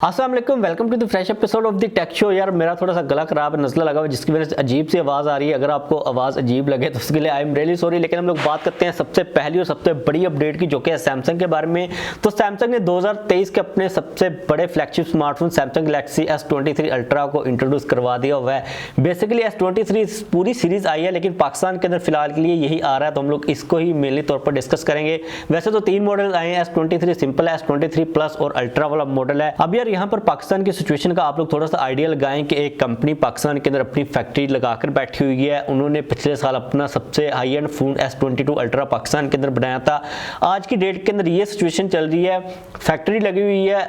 अस्सलाम वालेकुम, welcome to the fresh episode of the tech show. यार मेरा थोड़ा सा गला खराब है, नज़ला लगा हुआ है, जिसकी वजह से अजीब सी आवाज़ आ रही है। अगर आपको आवाज़ अजीब लगे तो उसके लिए आई एम रियली सॉरी। लेकिन हम लोग बात करते हैं सबसे पहली और सबसे बड़ी अपडेट की, जो कि है सैमसंग के बारे में। तो सैमसंग ने 2023 के अपने सबसे बड़े flagship smartphone Samsung Galaxy S23 ultra को इंट्रोड्यूस करवा दिया हुआ है। बेसिकली S23 पूरी सीरीज आई है, लेकिन पाकिस्तान के अंदर फिलहाल के लिए यही आ रहा है, तो हम लोग इसको ही मेनली तौर पर डिस्कस करेंगे। वैसे तो 3 मॉडल आए हैं, S23 सिंपल है, S23 प्लस और अल्ट्रा वाला मॉडल है। अब यार यहाँ पर पाकिस्तान की सिचुएशन का आप लोग थोड़ा सा आइडिया लगाएं कि एक कंपनी पाकिस्तान के अंदर अपनी फैक्ट्री लगाकर बैठी हुई है। उन्होंने पिछले साल अपना सबसे high and phone S22 ultra Pakistan के अंदर बनाया था। आज की डेट के अंदर ये सिचुएशन चल रही है, फैक्ट्री लगी हुई है,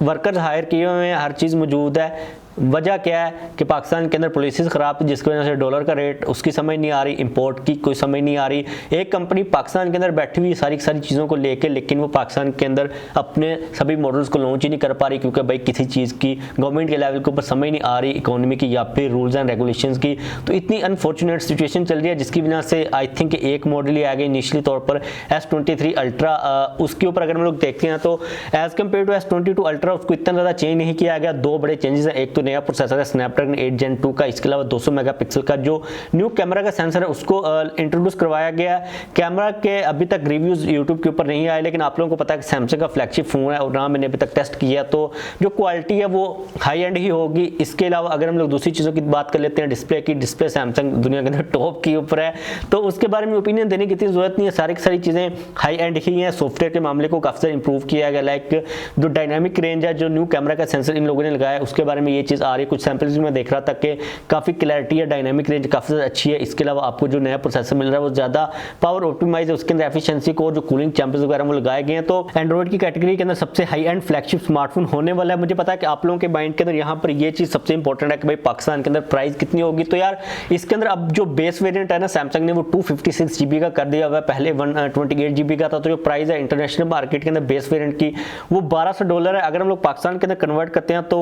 वर्कर्स हायर किए हुए हैं, हर चीज़ मौजूद है। वजह क्या है कि पाकिस्तान के अंदर पॉलिसीज ख़राब थी, जिसकी वजह से डॉलर का रेट उसकी समझ नहीं आ रही, इंपोर्ट की कोई समझ नहीं आ रही। एक कंपनी पाकिस्तान के अंदर बैठी हुई सारी चीज़ों को लेके, लेकिन वो पाकिस्तान के अंदर अपने सभी मॉडल्स को लॉन्च ही नहीं कर पा रही, क्योंकि भाई किसी चीज़ की गवर्नमेंट के लेवल के ऊपर समझ नहीं आ रही, इकोनॉमी की या फिर रूल्स एंड रेगुलेशंस की। तो इतनी अनफॉर्चुनेट सिचुएशन चल रही है, जिसकी वजह से आई थिंक एक मॉडल ही आ गया इनिशियली तौर पर S23 अल्ट्रा। उसके ऊपर अगर हम लोग देखते हैं तो as compare to S22 ultra उसको इतना ज़्यादा चेंज नहीं किया गया। 2 बड़े चेंजेस हैं, एक तो नया प्रोसेसर है स्नैपड्रैगन 8 Gen 2 का, इसके अलावा 200 मेगापिक्सल का जो न्यू कैमरा का सेंसर है उसको इंट्रोड्यूस करवाया गया। कैमरा के अभी तक रिव्यूज यूट्यूब के ऊपर नहीं आए, लेकिन आप लोगों को पता है कि सैमसंग का फ्लैगशिप फोन है और ना मैंने अभी तक टेस्ट किया, तो जो क्वालिटी है वो हाई एंड ही होगी। इसके अलावा अगर हम लोग दूसरी चीज़ों की बात कर लेते हैं, डिस्प्ले की, डिस्प्ले सैमसंग दुनिया के अंदर टॉप के ऊपर है, तो उसके बारे में ओपिनियन देने की इतनी जरूरत नहीं है। सारी की सारी चीज़ें हाई एंड ही हैं। सॉफ्टवेयर के मामले को काफ़ी ज़्यादा इंप्रूव किया गया, लाइक जो डायनामिक रेंज है, जो न्यू कैमरा का सेंसर इन लोगों ने लगाया, उसके बारे में ये चीज़ आ रही है। कुछ सैंपल्स में देख रहा था कि काफ़ी क्लैरिटी है, डायनामिक रेंज काफ़ी ज़्यादा अच्छी है। इसके अलावा आपको जो नया प्रोसेसर मिल रहा है वो ज़्यादा पावर ऑप्टिमाइज है, उसके अंदर एफिशिएंसी को, जो कूलिंग चैम्पर्स वगैरह वो लगाए गए हैं। तो एंड्रॉइड की कैटेगरी के अंदर सबसे हाई एंड फ्लैगशिप स्मार्टफोन होने वाला है। मुझे पता है कि आप लोगों के माइंड के अंदर यहाँ पर ये चीज़ सबसे इंपॉर्टेंट है कि भाई पाकिस्तान के अंदर प्राइस कितनी होगी। तो यार इसके अंदर अब जो बेस वेरियंट है ना, सैमसंग ने वो 256 GB का कर दिया हुआ है, पहले 128 GB का था। तो जो प्राइस है इंटरनेशनल मार्केट के अंदर बेस वेरियंट की वो $1200 है। अगर हम लोग पाकिस्तान के अंदर कन्वर्ट करते हैं तो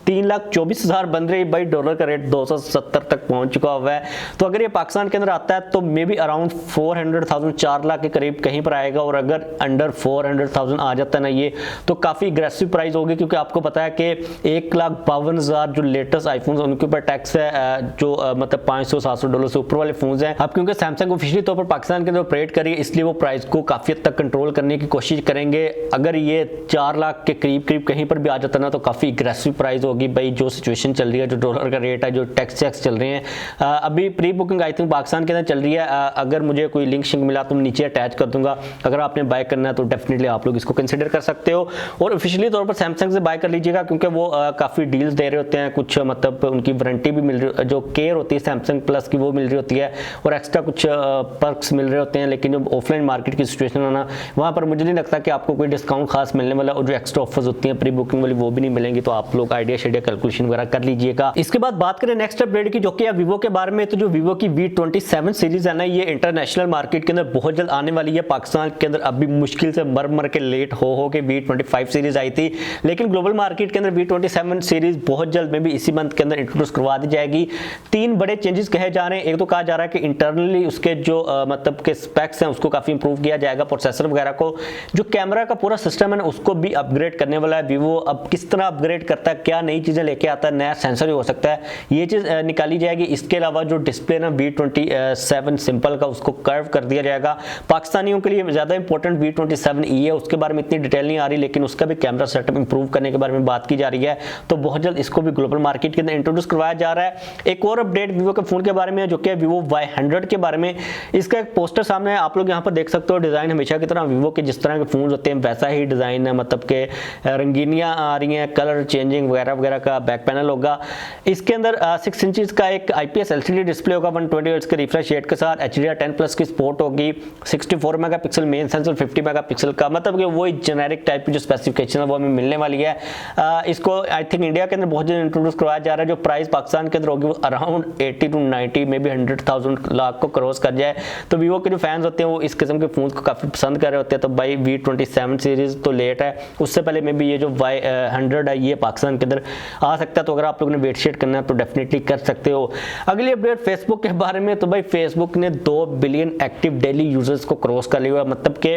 3,24,000 बन रही, भाई डॉलर का रेट 270 तक पहुंच चुका हुआ है। तो अगर ये पाकिस्तान के अंदर आता है तो मे बी अराउंड 400,000 4 लाख के करीब कहीं पर आएगा। और अगर अंडर 400,000 आ जाता है ना ये, तो काफ़ी एग्रेसिव प्राइस होगी, क्योंकि आपको पता है कि 1,52,000 जो लेटेस्ट आईफोन है उनके ऊपर टैक्स है, जो मतलब $500-700 से ऊपर वाले फोन हैं। अब क्योंकि सैमसंग ऑफिशियली तौर पर पाकिस्तान के अंदर ऑपरेट करिए, इसलिए वो प्राइस को काफ़ी हद तक कंट्रोल करने की कोशिश करेंगे। अगर ये 4 लाख के करीब कहीं पर भी आ जाता ना, तो काफ़ी एग्रेसिव प्राइस होगी। भाई जो सिचुएशन चल रही है, जो डॉलर का रेट है, जो टैक्स चल रहे हैं, अभी pre booking I think Pakistan के अंदर चल रही है। अगर मुझे कोई लिंक शिंक मिला तो मैं नीचे अटैच कर दूंगा। अगर आपने बाय करना है तो डेफिनेटली आप लोग इसको कंसिडर कर सकते हो, और ऑफिशियली तौर पर सैमसंग से बाय कर लीजिएगा, क्योंकि वो काफ़ी डील्स दे रहे होते हैं। कुछ मतलब उनकी वारंटी भी मिल रही, जो केयर होती है सैमसंग प्लस की वो मिल रही होती है, और एक्स्ट्रा कुछ पर्क्स मिल रहे होते हैं। लेकिन जो ऑफलाइन मार्केट की सिचुएशन है ना, वहाँ पर मुझे नहीं लगता कि आपको कोई डिस्काउंट खास मिलने वाला, और जो एक्स्ट्रा ऑफर्स होती हैं प्री बुकिंग वाली वो भी नहीं मिलेंगी। तो आप लोग आइडिया शेडिया कैलकुलेशन वगैरह कर लीजिएगा। इसके बाद बात करें नेक्स्ट अपडेट की, जो कि वीवो के बारे में। तो जो वीवो की V27 सीरीज है ना, ये इंटरनेशनल मार्केट के अंदर बहुत जल्द आने वाली है। पाकिस्तान के अंदर अभी मुश्किल से मर के लेट हो के V25 सीरीज आई थी, लेकिन ग्लोबल मार्केट के अंदर V27 सीरीज बहुत जल्द में भी इसी मंथ के अंदर इंट्रोड्यूस करवा दी जाएगी। 3 बड़े चेंजेस कहे जा रहे हैं। एक तो कहा जा रहा है कि इंटरनली उसके जो मतलब के स्पेक्स हैं उसको काफी इंप्रूव किया जाएगा, प्रोसेसर वगैरह को। जो कैमरा का पूरा सिस्टम है ना, उसको भी अपग्रेड करने वाला है वीवो। अब किस तरह अपग्रेड करता है, क्या नई चीजें लेके आता है, नया सेंसर भी हो सकता है, ये चीज निकाली जाएगी। इसके अलावा जो डिस्प्ले ना V27 सिंपल का, उसको कर्व कर दिया जाएगा। पाकिस्तानियों के लिए ज्यादा इंपॉर्टेंट V27E है, उसके बारे में इतनी डिटेल नहीं आ रही, लेकिन उसका भी कैमरा सेटअप इंप्रूव करने के बारे में बात की जा रही है। तो बहुत जल्द इसको भी ग्लोबल मार्केट के अंदर इंट्रोड्यूस करवाया जा रहा है। एक और अपडेट वीवो के फोन के बारे में, जो कि वीवो Y100 के बारे में। इसका एक पोस्टर सामने है, आप लोग यहाँ पर देख सकते हो। डिजाइन हमेशा की तरह वीवो के जिस तरह के फोन होते हैं वैसा ही डिजाइन है, मतलब के रंगीनियां आ रही हैं, कलर चेंजिंग वगैरह वगैरह का बैक पैनल होगा। इसके अंदर 6 इंचेस का एक IPS LCD डिस्प्ले होगा 120 हर्ट्ज के रिफ्रेश रेट के साथ। HDR10+ की सपोर्ट होगी। 64 मेगापिक्सल मेन सेंसर, 50 मेगापिक्सल का, मतलब कि वही जेनेरिक टाइप की जो स्पेसिफिकेशन है वो हमें मिलने वाली है। इसको आई थिंक इंडिया के अंदर बहुत जल्द इंट्रोड्यूस करवाया जा रहा है। जो प्राइस पाकिस्तान के अंदर होगी वो around 80 to 90 may be 100,000 lakh को क्रॉस कर जाए। तो वीवो के जो फैंस होते हैं वो इस किस्म के फोन को काफ़ी पसंद कर रहे होते हैं। तो भाई V27 सीरीज तो लेट है, उससे पहले में भी ये जो Y100 है ये पाकिस्तान के अंदर आ सकता है। तो अगर आप लोगों ने वेट शेट करना है तो डेफिनेटली कर सकते हो। अगली अपडेट फेसबुक के बारे में। तो भाई फेसबुक ने 2 बिलियन एक्टिव डेली यूजर्स को क्रॉस कर लिया, मतलब कि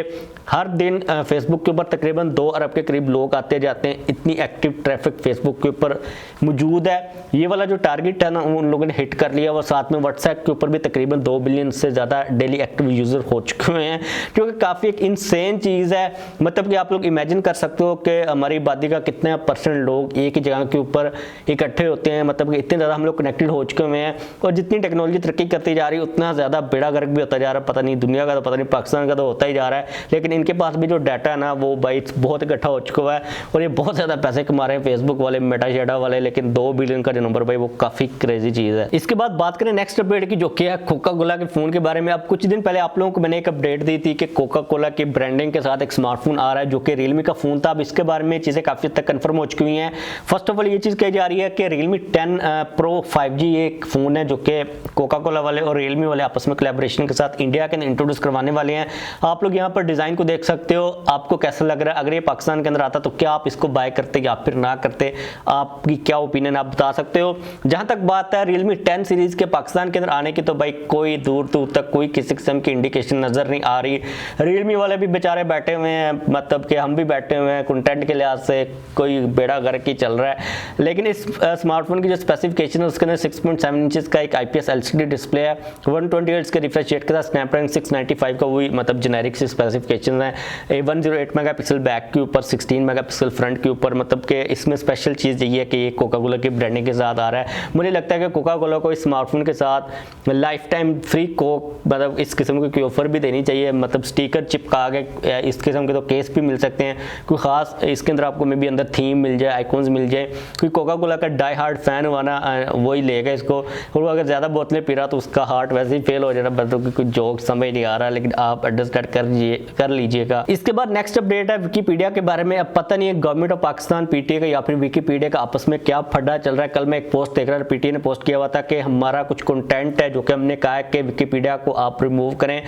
हर दिन फेसबुक के ऊपर तकरीबन 2 अरब के करीब लोग आते जाते हैं, इतनी एक्टिव ट्रैफिक फेसबुक के ऊपर मौजूद है। ये वाला जो टारगेट है ना उन लोगों ने हिट कर लिया। और साथ में व्हाट्सएप के ऊपर भी तकरीबन 2 बिलियन से ज़्यादा डेली एक्टिव यूजर हो चुके हुए हैं, क्योंकि काफ़ी एक इंसेन चीज़ है। मतलब कि आप लोग इमेजिन कर सकते हो कि हमारी आबादी का कितना % लोग एक ही जगह के ऊपर इकट्ठे होते हैं, मतलब कि इतने ज़्यादा हम लोग कनेक्टेड हो चुके हुए हैं। और जितनी टेक्नोलॉजी तरक्की करती जा रही है उतना ज़्यादा बेड़ा गर्क भी होता जा रहा है। पता नहीं दुनिया का तो पता नहीं पाकिस्तान का तो होता ही जा रहा है, लेकिन इनके पास भी जो डाटा है ना वो भाई बहुत इकट्ठा हो चुका हुआ है और ये बहुत ज़्यादा पैसे कमा रहे हैं फेसबुक वाले, मेटा शेटा वाले। लेकिन 2 बिलियन का जो नंबर भाई वो काफ़ी क्रेजी चीज़ है। इसके बाद बात करें नेक्स्ट अपडेट की, जो कि है कोका कोला के फ़ोन के बारे में। अब कुछ दिन पहले आप लोगों को मैंने एक अपडेट दी थी कि कोका कोला की ब्रांडिंग के साथ एक स्मार्टफोन आ रहा है जो कि रियलमी का फ़ोन था। अब इसके बारे में चीज़ें काफ़ी हद तक कन्फर्म हो चुकी हुई हैं। फर्स्ट ऑफ ऑल ये चीज़ कही जा रही है कि रियलमी 10 प्रो 5G एक फ़ोन है जो कि कोका कोला वाले और रियलमी वाले आपस में कोलैबोरेशन के साथ इंडिया के अंदर इंट्रोड्यूस करवाने वाले हैं। आप लोग यहाँ पर डिज़ाइन को देख सकते हो, आपको कैसा लग रहा है? अगर ये पाकिस्तान के अंदर आता तो क्या आप इसको बाय करते या फिर ना करते? आपकी क्या ओपिनियन आप बता सकते हो। जहाँ तक बात है रियलमी 10 सीरीज़ के पाकिस्तान के अंदर आने की, तो भाई कोई दूर दूर तक कोई किसी किस्म की इंडिकेशन नज़र नहीं आ रही। रियलमी वाले भी बेचारे बैठे हुए हैं, मतलब कि हम भी बैठे हुए हैं, कंटेंट के लिहाज से कोई बेड़ा गर्क ही चल रहा है। लेकिन इस स्मार्टफोन की जो स्पेसिफिकेशन है उसके अंदर 6.7 इंचेस का एक IPS LCD डिस्प्ले है, 120 हर्ट्ज के रिफ्रेश रेट के साथ स्नैपड्रैगन 695 का वही मतलब जेनेरिक सी स्पेसिफिकेशन है। 108 मेगापिक्सल बैक के ऊपर, 16 मेगापिक्सल फ्रंट के ऊपर। मतलब कि इसमें स्पेशल चीज़ यही है कि ये कोका कोला की ब्रांडिंग के साथ आ रहा है। मुझे लगता है कि कोका कोला को इस स्मार्टफोन के साथ लाइफ टाइम फ्री कोक मतलब इस किस्म की ऑफर भी देनी चाहिए। मतलब स्टिकर चिपका के इस किस्म के तो केस भी मिल सकते हैं, कोई खास इसके अंदर आपको मे भी अंदर थीम मिल जाए, आइकॉन्स मिल जाए। कोई कोका कोला का डाई हार्ड फैन हुआ ना वही लेगा इसको, और अगर ज़्यादा बोतलें पी रहा तो उसका हार्ट वैसे ही फेल हो जाएगा। बंदों की कोई जोक समझ नहीं आ रहा, लेकिन आप अंडरस्टैंड कर लीजिएगा। इसके बाद नेक्स्ट अपडेट है विकीपीडिया के बारे में। अब पता नहीं है गवर्नमेंट ऑफ पाकिस्तान PTA का या फिर विकीपीडिया का आपस में क्या फड्डा चल रहा है। कल मैं एक पोस्ट देख रहा था, PTA ने पोस्ट किया हुआ था कि हमारा कुछ कंटेंट है जो कि हमने कहा है कि विकीपीडिया को आप रिमूव करें,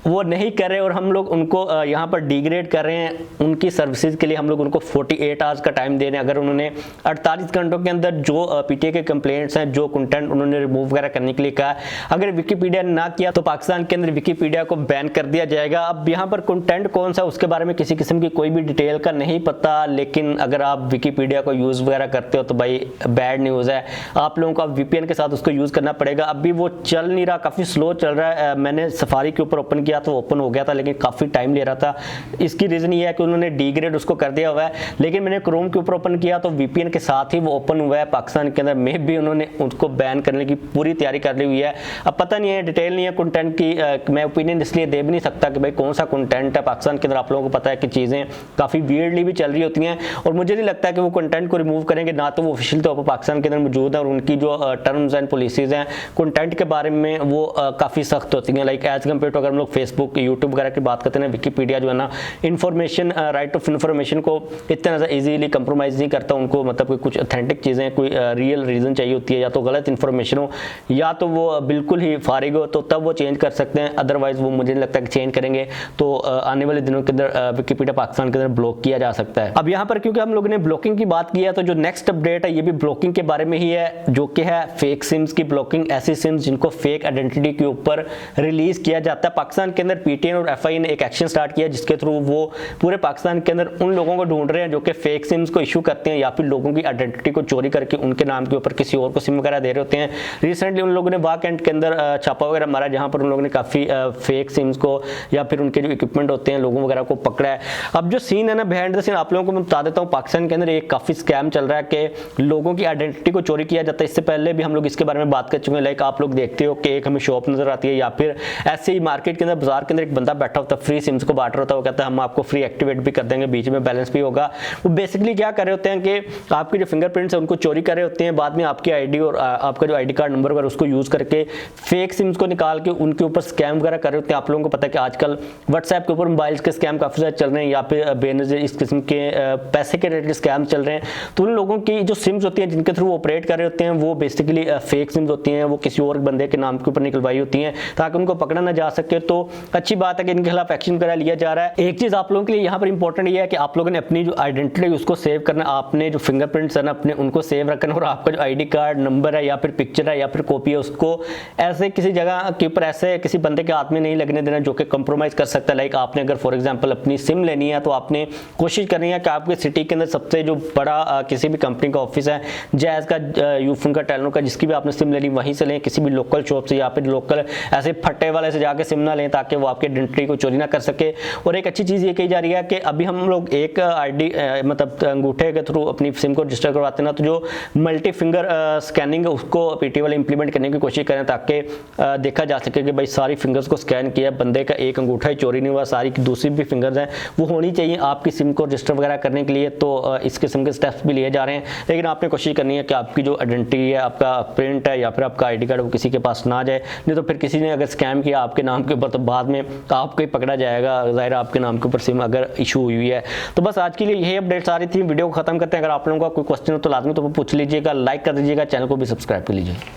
वो नहीं कर रहे और हम लोग उनको यहाँ पर डिग्रेड कर रहे हैं। उनकी सर्विसेज के लिए हम लोग उनको 48 आवर्स का टाइम दे रहे हैं। अगर उन्होंने 48 घंटों के अंदर जो PTA के कंप्लेंट्स हैं, जो कंटेंट उन्होंने रिमूव वगैरह करने के लिए कहा, अगर विकीपीडिया ना किया तो पाकिस्तान के अंदर विकीपीडिया को बैन कर दिया जाएगा। अब यहाँ पर कंटेंट कौन सा उसके बारे में किसी किस्म की कोई भी डिटेल का नहीं पता, लेकिन अगर आप विकीपीडिया को यूज़ वगैरह करते हो तो भाई बैड न्यूज़ है। आप लोगों को अब VPN के साथ उसको यूज़ करना पड़ेगा। अभी वो चल नहीं रहा, काफ़ी स्लो चल रहा है। मैंने सफारी के ऊपर ओपन किया तो ओपन हो गया था, लेकिन काफ़ी टाइम ले रहा था। इसकी रीज़न ये है कि उन्होंने डिग्रेड उसको कर दिया हुआ है। लेकिन मैंने क्रोम के ऊपर ओपन किया तो VPN के साथ ही वो ओपन हुआ है पाकिस्तान के अंदर में भी। उन्होंने उसको बैन करने की पूरी तैयारी कर ली हुई है। अब पता नहीं है, डिटेल नहीं है कंटेंट की। मैं ओपिनियन इसलिए दे भी नहीं सकता कि भाई कौन सा कंटेंट है। पाकिस्तान के अंदर आप लोगों को पता है कि चीज़ें काफ़ी वियर्डली भी चल रही होती हैं, और मुझे नहीं लगता कि वो कंटेंट को रिमूव करेंगे। ना तो वो ऑफिशियल तौर पर पाकिस्तान के अंदर मौजूद है, और उनकी जो टर्म्स एंड पॉलिसीज हैं कंटेंट के बारे में वो काफ़ी सख्त होती हैं। लाइक एज कम्पेयर टू अगर हम लोग फेसबुक, यूट्यूब वगैरह की बात करते हैं, विकीपीडिया जो है ना इन्फॉर्मेशन, राइट ऑफ इन्फॉर्मेशन को इतना ज़्यादा इजीली कंप्रोमाइज़ नहीं करता। उनको मतलब कि कुछ ऑथेंटिक चीज़ें, कोई रियल रीज़न चाहिए होती है, या तो गलत इन्फॉर्मेशन हो या तो वो बिल्कुल ही फारिग हो, तो तब वो चेंज कर सकते हैं। अदरवाइज वो मुझे नहीं लगता कि चेंज करेंगे तो आने वाले दिनों के अंदर विकीपीडिया पाकिस्तान के अंदर ब्लॉक किया जा सकता है। अब यहाँ पर क्योंकि हम लोगों ने ब्लॉकिंग की बात की है, तो जो नेक्स्ट अपडेट है ये भी ब्लॉकिंग के बारे में ही है, जो कि है फेक सिम्स की ब्लॉकिंग। ऐसी सिम्स जिनको फेक आइडेंटिटी के ऊपर रिलीज किया जाता है। पाकिस्तान के अंदर PTN और FI ने एक एक्शन स्टार्ट किया जिसके थ्रू वो पूरे पाकिस्तान के अंदर उन लोगों को ढूंढ रहे हैं जो कि फेक सिम्स को इशू करते हैं, या फिर लोगों की आइडेंटिटी को चोरी करके उनके नाम के ऊपर किसी और को सिम वगैरह दे रहे होते हैं। रिसेंटली उन लोगों ने वाकएंड के अंदर छापा वगैरह मारा, जहां पर उन लोगों ने काफ़ी फेक सिम्स को या फिर उनके जो इक्विपमेंट होते हैं लोगों वगैरह को पकड़ा है। अब जो सीन है ना बिहाइंड द सीन आप लोगों को मैं बता देता हूँ। पाकिस्तान के अंदर एक काफ़ी स्कैम चल रहा है कि लोगों की आइडेंटिटी को चोरी किया जाता है। इससे पहले भी हम लोग इसके बारे में बात कर चुके हैं। लाइक आप लोग देखते हो कि एक हमें शॉप नजर आती है, या फिर ऐसे ही मार्केट के अंदर, बाजार के अंदर एक बंदा बैठा होता है, फ्री सिम्स को बांट रहा होता है। वो कहता है हम आपको फ्री एक्टिवेट भी कर देंगे, बीच में बैलेंस भी होगा। वो बेसिकली क्या कर रहे होते हैं कि आपके जो फिंगरप्रिंट्स है उनको चोरी कर रहे होते हैं। बाद में आपकी आईडी और आपका जो आईडी कार्ड नंबर वगैरह उसको यूज करके फेक सिम्स को निकाल के उनके ऊपर स्कैम वगैरह कर रहे होते हैं। आप लोगों को पता है कि आजकल व्हाट्सएप के ऊपर मोबाइल्स के स्कैम काफी ज्यादा चल रहे हैं, या फिर बेनज़ीर इस किस्म के पैसे के रिलेटेड स्कैम चल रहे हैं। तो उन लोगों की जो सिम्स होती हैं जिनके थ्रू ऑपरेट कर रहे होते हैं वो बेसिकली फेक सिम्स होती हैं। वो किसी और बंदे के नाम के ऊपर निकलवाई होती हैं ताकि उनको पकड़ा ना जा सके। तो अच्छी बात है कि इनके खिलाफ एक्शन करा लिया जा रहा है। एक चीज़ आप लोगों के लिए यहाँ पर इंपॉर्टेंट ये है कि आप लोगों ने अपनी जो आइडेंटिटी उसको सेव करना, आपने जो फिंगरप्रिंट्स है ना अपने उनको सेव रखना, और आपका जो ID कार्ड नंबर है या फिर पिक्चर है या फिर कॉपी है उसको ऐसे किसी जगह के ऊपर ऐसे किसी बंदे के हाथ में नहीं लगने देना जो कि कंप्रोमाइज कर सकता है। लाइक आपने अगर फॉर एग्जांपल अपनी सिम लेनी है तो आपने कोशिश करनी है कि आपके सिटी के अंदर सबसे जो बड़ा किसी भी कंपनी का ऑफिस है, जैज़ का, यूफोन का, टेलनो का, जिसकी भी आपने सिम लेनी वहीं से लें, किसी भी लोकल शॉप से या फिर लोकल ऐसे फट्टे वाले से जाके सिम ना लें ताकि वो आपके आइडेंटिटी को चोरी ना कर सके। और एक अच्छी चीज़ ये कही जा रही है कि अभी हम लोग एक ID मतलब अंगूठे के थ्रू अपनी सिम को रजिस्टर करवाते हैं ना, तो जो मल्टी फिंगर स्कैनिंग है उसको PT वाले इंप्लीमेंट करने की कोशिश करें ताकि देखा जा सके कि भाई सारी फिंगर्स को स्कैन किया, बंदे का एक अंगूठा ही चोरी नहीं हुआ, सारी दूसरी भी फिंगर्स हैं वो होनी चाहिए आपकी सिम को रजिस्टर वगैरह करने के लिए। तो इस किस्म के स्टेप्स भी लिए जा रहे हैं, लेकिन आपने कोशिश करनी है कि आपकी जो आइडेंटिटी है, आपका प्रिंट है या फिर आपका ID कार्ड वो किसी के पास ना जाए, नहीं तो फिर किसी ने अगर स्कैम किया आपके नाम के ऊपर तो बाद में आपको ही पकड़ा जाएगा, ज़ाहिर आपके नाम के ऊपर सिम अगर इशू हुई है। तो बस आज के लिए यही अपडेट्स आ रही थी, वीडियो को खत्म करते हैं। अगर आप लोगों का कोई क्वेश्चन हो तो लाजमी तो पूछ लीजिएगा, लाइक कर दीजिएगा, चैनल को भी सब्सक्राइब कर लीजिए।